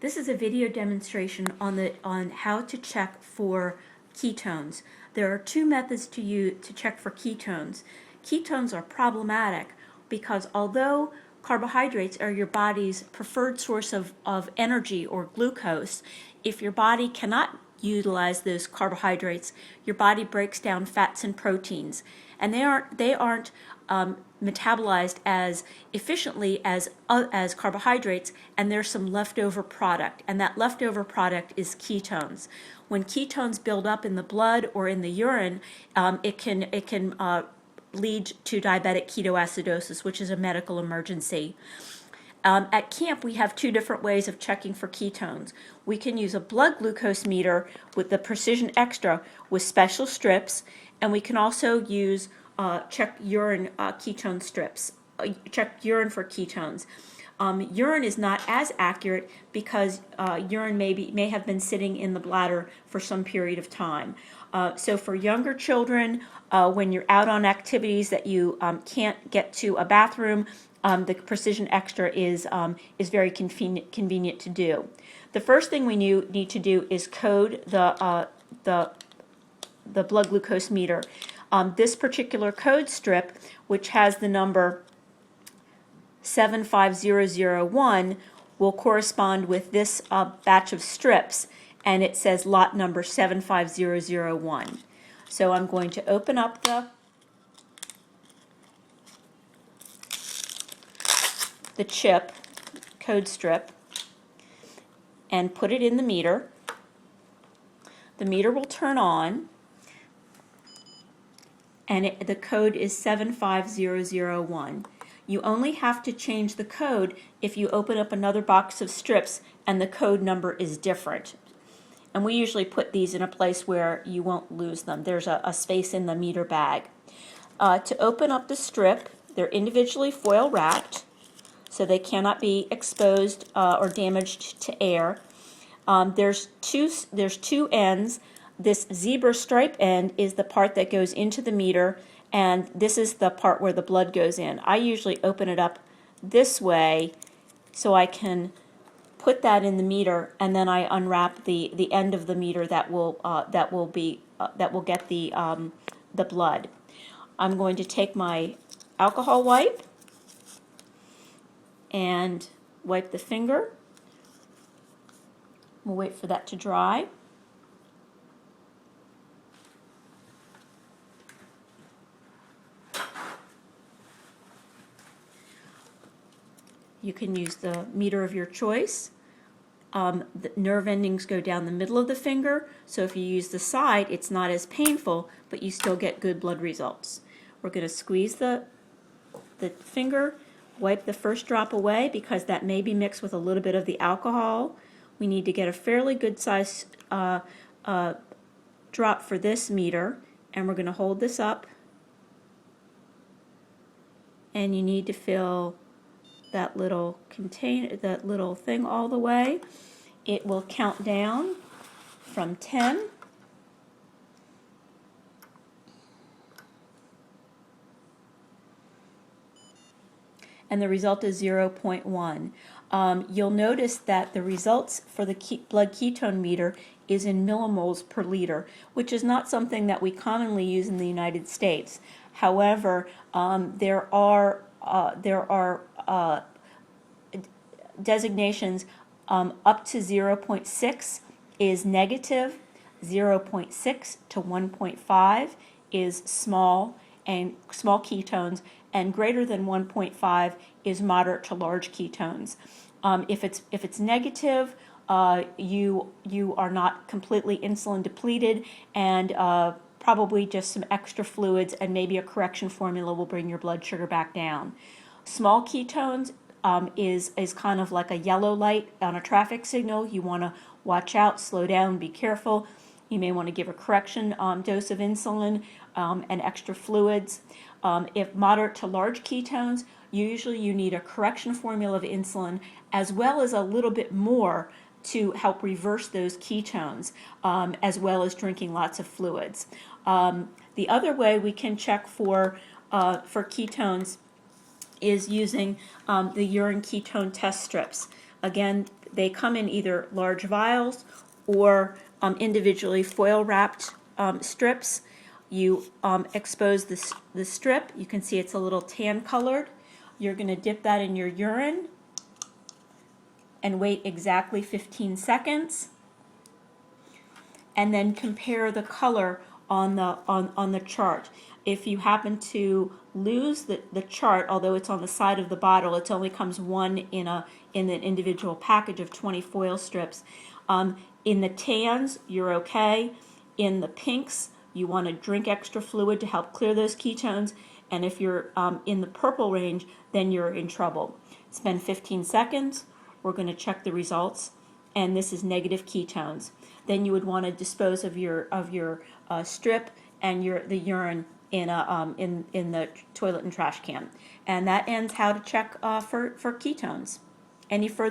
This is a video demonstration on how to check for ketones. There are two methods to check for ketones. Ketones are problematic because although carbohydrates are your body's preferred source of energy or glucose, if your body cannot utilize those carbohydrates, your body breaks down fats and proteins, and they aren't metabolized as efficiently as carbohydrates, and there's some leftover product, and that leftover product is ketones. When ketones build up in the blood or in the urine, it can lead to diabetic ketoacidosis, which is a medical emergency. At camp, we have two different ways of checking for ketones. We can use a blood glucose meter with the Precision Extra with special strips, and we can also use check urine ketone strips, check urine for ketones. Urine is not as accurate because urine may have been sitting in the bladder for some period of time. So for younger children, when you're out on activities that you can't get to a bathroom, the Precision Extra is very convenient to do. The first thing we need to do is code the blood glucose meter. This particular code strip, which has the number 75001, will correspond with this batch of strips, and it says lot number 75001. So I'm going to open up the chip code strip and put it in the meter. The meter will turn on, and the code is 75001. You only have to change the code if you open up another box of strips and the code number is different. And we usually put these in a place where you won't lose them. There's a space in the meter bag. To open up the strip, they're individually foil wrapped, so they cannot be exposed or damaged to air. There's two ends. This zebra stripe end is the part that goes into the meter, and this is the part where the blood goes in. I usually open it up this way so I can put that in the meter, and then I unwrap the end of the meter that will get the blood. I'm going to take my alcohol wipe and wipe the finger. We'll wait for that to dry. You can use the meter of your choice. The nerve endings go down the middle of the finger, so if you use the side, it's not as painful, but you still get good blood results. We're going to squeeze the finger, wipe the first drop away because that may be mixed with a little bit of the alcohol. We need to get a fairly good size drop for this meter, and we're going to hold this up, and you need to fill that little thing all the way. It will count down from 10. And the result is 0.1. You'll notice that the results for the blood ketone meter is in millimoles per liter, which is not something that we commonly use in the United States. However, there are designations up to 0.6 is negative, 0.6 to 1.5 is small ketones, and greater than 1.5 is moderate to large ketones. If it's negative, you are not completely insulin depleted, and probably just some extra fluids and maybe a correction formula will bring your blood sugar back down. Small ketones is kind of like a yellow light on a traffic signal. You want to watch out, slow down, be careful. You may want to give a correction dose of insulin and extra fluids. If moderate to large ketones, usually you need a correction formula of insulin as well as a little bit more to help reverse those ketones, as well as drinking lots of fluids. The other way we can check for ketones is using the urine ketone test strips. Again, They come in either large vials or individually foil wrapped strips. You expose the strip. You can see it's a little tan colored. You're going to dip that in your urine and wait exactly 15 seconds. And then compare the color on the chart. If you happen to lose the chart, although it's on the side of the bottle, it only comes one in an individual package of 20 foil strips. In the tans, you're okay. In the pinks, you want to drink extra fluid to help clear those ketones. And if you're in the purple range, then you're in trouble. Spend 15 seconds. We're going to check the results. And this is negative ketones. Then you would want to dispose of your strip and the urine in the toilet and trash can. And that ends how to check for ketones. Any further